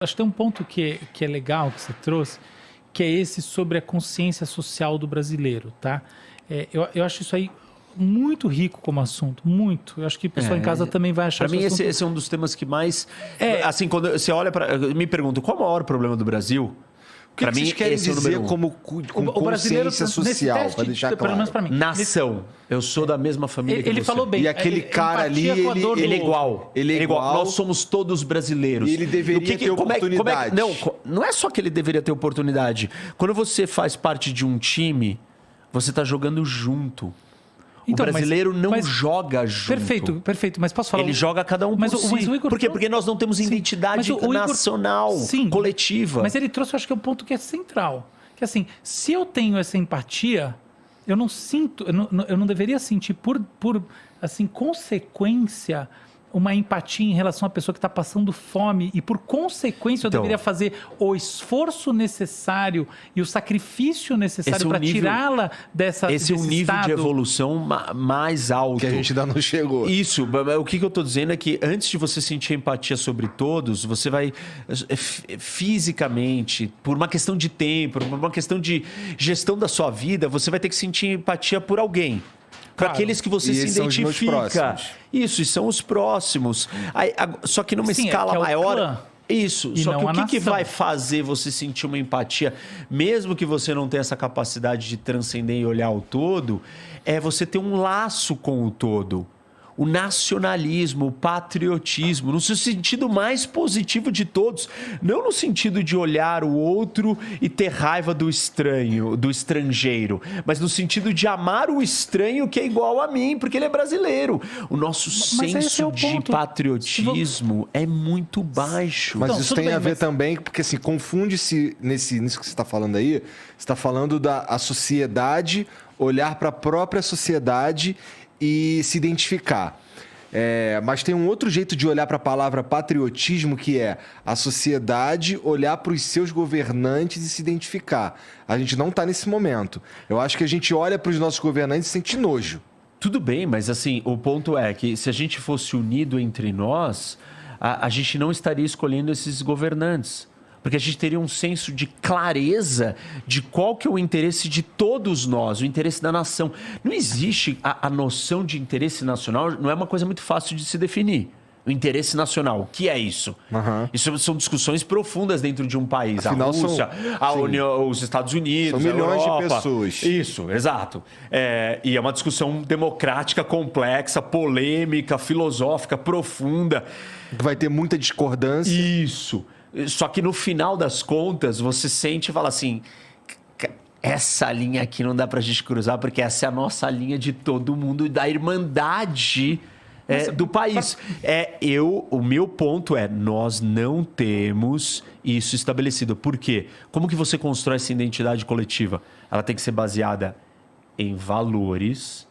Acho que tem um ponto que é legal que você trouxe, que é esse sobre a consciência social do brasileiro, tá? Eu acho isso aí muito rico como assunto, muito. Eu acho que o pessoal em casa também vai achar isso. Para mim, esse é um dos temas que mais... Assim, quando você olha para... Me pergunto, qual é o maior problema do Brasil? Para mim, querem dizer como consciência social, para deixar claro. Nação. Eu sou da mesma família que você. Ele falou bem. E aquele cara ali, ele é igual. Ele é igual. Nós somos todos brasileiros. E ele deveria ter oportunidade. Não é só que ele deveria ter oportunidade. Quando você faz parte de um time, você está jogando junto. Então, o brasileiro não joga junto. Perfeito. Mas posso falar... Ele joga cada um por si. Por quê? Porque nós não temos identidade nacional, coletiva. Mas ele trouxe, eu acho que é um ponto que é central. Que assim, se eu tenho essa empatia, eu não sinto... Eu não deveria sentir por assim, consequência... uma empatia em relação à pessoa que está passando fome e, por consequência, eu deveria fazer o esforço necessário e o sacrifício necessário para tirá-la desse Esse é um nível de evolução mais alto. Que a gente ainda não chegou. Isso. O que eu estou dizendo é que antes de você sentir empatia sobre todos, você vai fisicamente, por uma questão de tempo, por uma questão de gestão da sua vida, você vai ter que sentir empatia por alguém. Para aqueles que você se identifica. Isso, e são os próximos. Só que numa escala maior... Clã. Isso, só que o que vai fazer você sentir uma empatia, mesmo que você não tenha essa capacidade de transcender e olhar o todo, é você ter um laço com o todo. O nacionalismo, o patriotismo, no seu sentido mais positivo de todos. Não no sentido de olhar o outro e ter raiva do estranho, do estrangeiro. Mas no sentido de amar o estranho que é igual a mim, porque ele é brasileiro. O nosso senso de patriotismo é muito baixo. Mas isso tem a ver também, porque assim, confunde-se nisso que você está falando aí. Você está falando da sociedade, olhar para a própria sociedade e se identificar. Mas tem um outro jeito de olhar para a palavra patriotismo, que é a sociedade olhar para os seus governantes e se identificar. A gente não está nesse momento. Eu acho que a gente olha para os nossos governantes e sente nojo. Tudo bem, mas assim, o ponto é que se a gente fosse unido entre nós, a gente não estaria escolhendo esses governantes. Porque a gente teria um senso de clareza de qual que é o interesse de todos nós, o interesse da nação. Não existe a noção de interesse nacional, não é uma coisa muito fácil de se definir. O interesse nacional, o que é isso? Isso são discussões profundas dentro de um país. Afinal, a Rússia, a União, os Estados Unidos, são milhões a Europa. De pessoas. Isso, exato. E é uma discussão democrática, complexa, polêmica, filosófica, profunda. Vai ter muita discordância. Isso. Só que no final das contas, você sente e fala assim... Essa linha aqui não dá pra gente cruzar, porque essa é a nossa linha de todo mundo, da irmandade do país. O meu ponto é, nós não temos isso estabelecido. Por quê? Como que você constrói essa identidade coletiva? Ela tem que ser baseada em valores,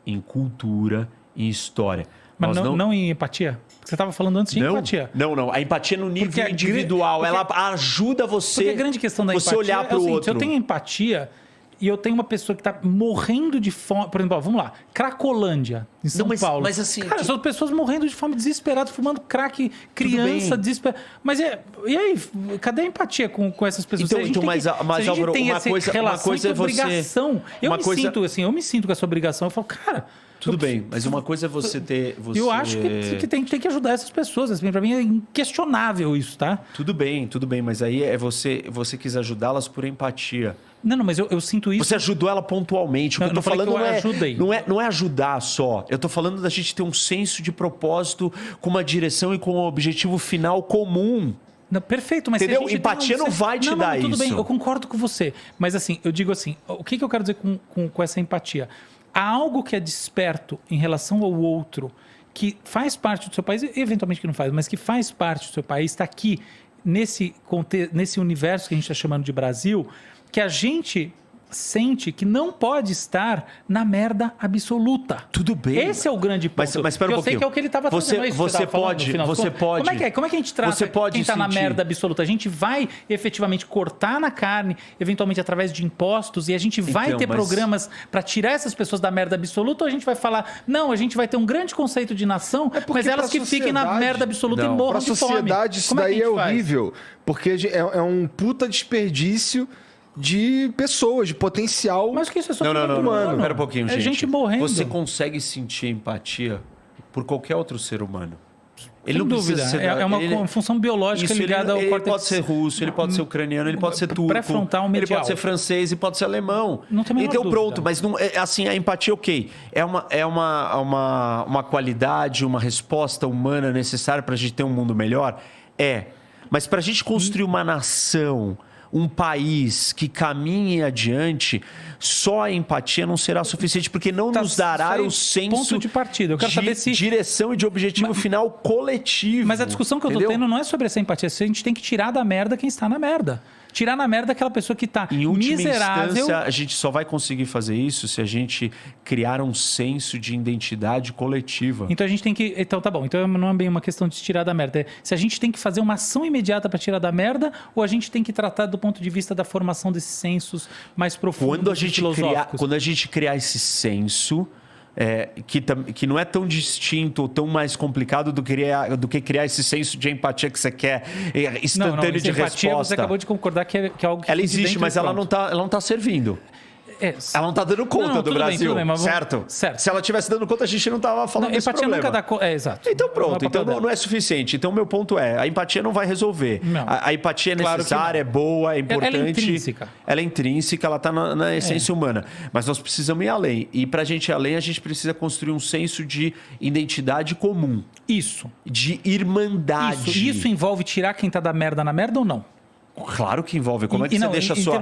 em cultura, em história. Mas não em empatia? Você estava falando antes de empatia. Não. A empatia no nível individual. Ela ajuda você... Porque a grande questão da empatia olhar para o outro. Se eu tenho empatia e eu tenho uma pessoa que está morrendo de fome... Por exemplo, vamos lá. Cracolândia, em São Paulo. Mas assim... Cara, são pessoas morrendo de fome, desesperadas, fumando crack, criança, desesperada. Mas e aí? Cadê a empatia com essas pessoas? Mas Álvaro, uma coisa é você... Obrigação. Eu me sinto com essa obrigação. Eu falo, cara... Tudo bem, mas uma coisa é você ter... Eu acho que tem que ajudar essas pessoas. Assim, para mim é inquestionável isso, tá? Tudo bem, mas aí você quis ajudá-las por empatia. Não, mas eu sinto isso... Você ajudou ela pontualmente. O que eu tô falando não é ajudar só. Eu tô falando da gente ter um senso de propósito com uma direção e com um objetivo final comum. Não, perfeito, mas... Entendeu? Empatia não vai te dar isso. Tudo bem, eu concordo com você. Mas assim, eu digo assim, o que eu quero dizer com essa empatia? Há algo que é desperto em relação ao outro, que faz parte do seu país, eventualmente que não faz, mas que faz parte do seu país, está aqui nesse universo que a gente está chamando de Brasil, que a gente sente que não pode estar na merda absoluta. Tudo bem. Esse é o grande ponto. Mas espera um pouquinho. Eu sei que é o que ele estava fazendo. Você pode. Como é que a gente trata quem está na merda absoluta? A gente vai efetivamente cortar na carne, eventualmente através de impostos, e a gente vai ter programas para tirar essas pessoas da merda absoluta, ou a gente vai falar, não, a gente vai ter um grande conceito de nação, mas elas que fiquem na merda absoluta e morram de fome. Para a sociedade isso daí é horrível, porque é um puta desperdício de pessoas, de potencial. Mas que isso é só humano. Espera um pouquinho, gente. É gente morrendo. Você consegue sentir empatia por qualquer outro ser humano. Ele não dúvida. É uma função biológica ligada ao córtex. Ele pode ser russo, ele pode ser ucraniano, ele pode ser turco. Pré-frontal medial. Ele pode ser francês e pode ser alemão. Não tem a menor dúvida. Pronto, mas não, assim, a empatia, ok. É uma qualidade, uma resposta humana necessária para a gente ter um mundo melhor? Mas para a gente construir uma nação, um país que caminhe adiante, só a empatia não será suficiente, porque não nos dará o senso ponto de partida. Eu quero saber se direção e de objetivo final coletivo. Mas a discussão que eu estou tendo não é sobre essa empatia. A gente tem que tirar da merda quem está na merda. Tirar na merda aquela pessoa que está miserável. Em última instância, a gente só vai conseguir fazer isso se a gente criar um senso de identidade coletiva. Então a gente tem que... Então tá bom. Então não é bem uma questão de se tirar da merda. É se a gente tem que fazer uma ação imediata para tirar da merda, ou a gente tem que tratar do ponto de vista da formação desses sensos mais profundos filosóficos. Quando a gente criar esse senso... que não é tão distinto ou tão mais complicado do que criar esse senso de empatia que você quer instantâneo de resposta. Você acabou de concordar que é algo que ela existe, mas ela não tá servindo. Ela não está dando conta do Brasil, certo? Se ela estivesse dando conta, a gente não estava falando desse problema. Nunca dá conta. Exato. Então pronto, então não é suficiente. Então meu ponto a empatia não vai resolver. A empatia é necessária, é boa, é importante. Ela é intrínseca. Ela é intrínseca, ela está na essência humana. Mas nós precisamos ir além. E para a gente ir além, a gente precisa construir um senso de identidade comum. Isso. De irmandade. Isso envolve tirar quem está da merda na merda ou não? Claro que envolve. Como é que você deixa sua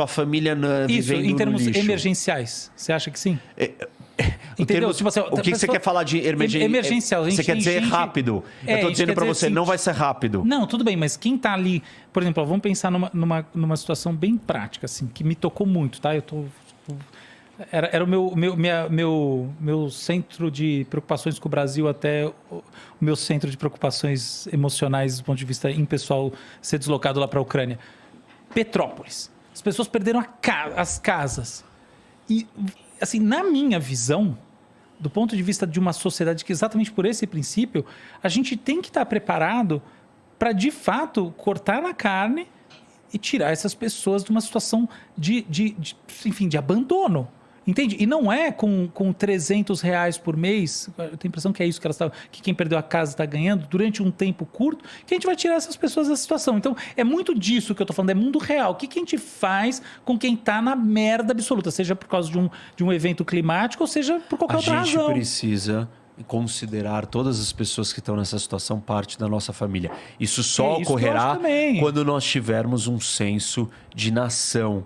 família isso, vivendo em termos no lixo? emergenciais, você acha que sim? Entendeu? Tipo assim, o que você quer falar de emergencial? Você quer dizer rápido. Eu estou dizendo para você, não vai ser rápido. Não, tudo bem, mas quem está ali... Por exemplo, vamos pensar numa situação bem prática, assim, que me tocou muito, tá? Era o meu centro de preocupações com o Brasil até o meu centro de preocupações emocionais do ponto de vista impessoal ser deslocado lá para a Ucrânia. Petrópolis. As pessoas perderam as casas. E, assim, na minha visão, do ponto de vista de uma sociedade que exatamente por esse princípio, a gente tem que estar preparado para, de fato, cortar na carne e tirar essas pessoas de uma situação de abandono. Entende? E não é com R$300 por mês, eu tenho a impressão que é isso que quem perdeu a casa está ganhando durante um tempo curto, que a gente vai tirar essas pessoas da situação. Então, é muito disso que eu estou falando, é mundo real. O que a gente faz com quem está na merda absoluta, seja por causa de um evento climático, ou seja por qualquer outra razão. A gente precisa considerar todas as pessoas que estão nessa situação parte da nossa família. Isso só ocorrerá quando nós tivermos um senso de nação,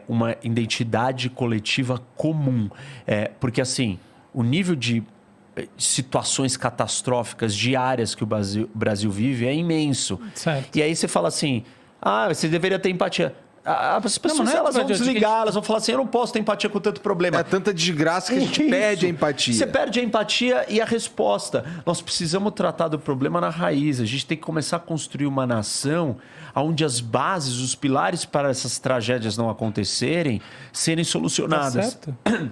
uma identidade coletiva comum. Porque, assim, o nível de situações catastróficas diárias que o Brasil vive é imenso. Certo. E aí você fala assim, você deveria ter empatia. As pessoas elas vão desligar, elas vão falar assim, eu não posso ter empatia com tanto problema. É tanta desgraça que a gente perde a empatia. Você perde a empatia e a resposta. Nós precisamos tratar do problema na raiz. A gente tem que começar a construir uma nação onde as bases, os pilares para essas tragédias não acontecerem, serem solucionadas. Tá certo.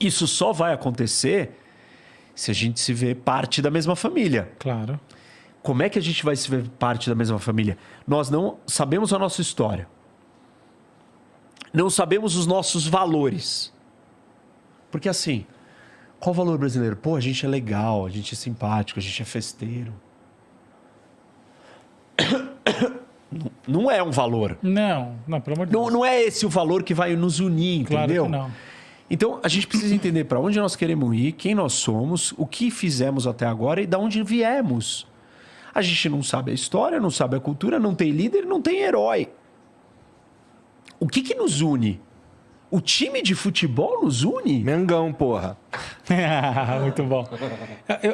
Isso só vai acontecer se a gente se vê parte da mesma família. Claro. Como é que a gente vai se ver parte da mesma família? Nós não sabemos a nossa história. Não sabemos os nossos valores. Porque assim, qual o valor brasileiro? Pô, a gente é legal, a gente é simpático, a gente é festeiro. Não é um valor. Não, pelo amor de Deus. Não é esse o valor que vai nos unir, entendeu? Claro que não. Então, a gente precisa entender para onde nós queremos ir, quem nós somos, o que fizemos até agora e de onde viemos. A gente não sabe a história, não sabe a cultura, não tem líder, não tem herói. O que nos une? O time de futebol nos une? Mengão, porra. Muito bom.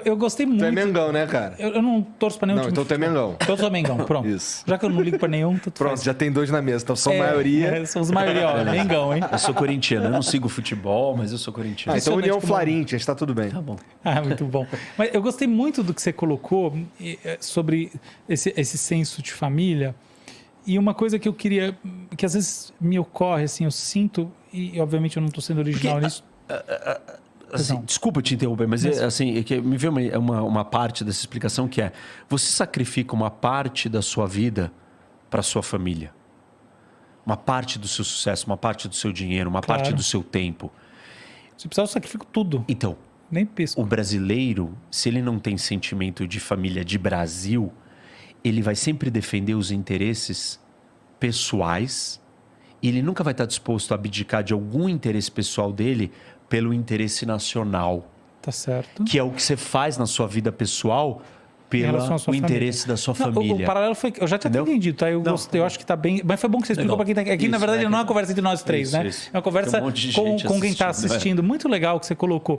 Eu gostei muito. Tu é Mengão, né, cara? Eu não torço pra nenhum Não, time. então tu é Mengão. Então eu sou Mengão, pronto. Isso. Já que eu não ligo pra nenhum, tudo Pronto, faz. já tem 2 na mesa. Então são maioria. Somos maioria, ó. Mengão, hein? Eu sou corintiano. Eu não sigo futebol, mas eu sou corintiano. Então União como- Flarintias, tá tudo bem. Tá bom. Muito bom. Mas eu gostei muito do que você colocou sobre esse senso de família. E uma coisa que eu queria, que às vezes me ocorre, assim, eu sinto, e obviamente eu não estou sendo original nisso. Assim, desculpa te interromper, mas assim, é que me veio uma parte dessa explicação que é: você sacrifica uma parte da sua vida para sua família. Uma parte do seu sucesso, uma parte do seu dinheiro, uma parte do seu tempo. Se precisar, eu sacrifico tudo. Então, Nem pisco. o brasileiro, se ele não tem sentimento de família de Brasil, ele vai sempre defender os interesses pessoais e ele nunca vai estar disposto a abdicar de algum interesse pessoal dele pelo interesse nacional. Tá certo. Que é o que você faz na sua vida pessoal pelo interesse da sua família. O paralelo foi... Eu já tinha entendido, tá? Eu gostei, eu acho que tá bem... Mas foi bom que você explicou para quem tá aqui. Aqui, na verdade, não é uma conversa entre nós três, né? É uma conversa com quem está assistindo. Muito legal que você colocou.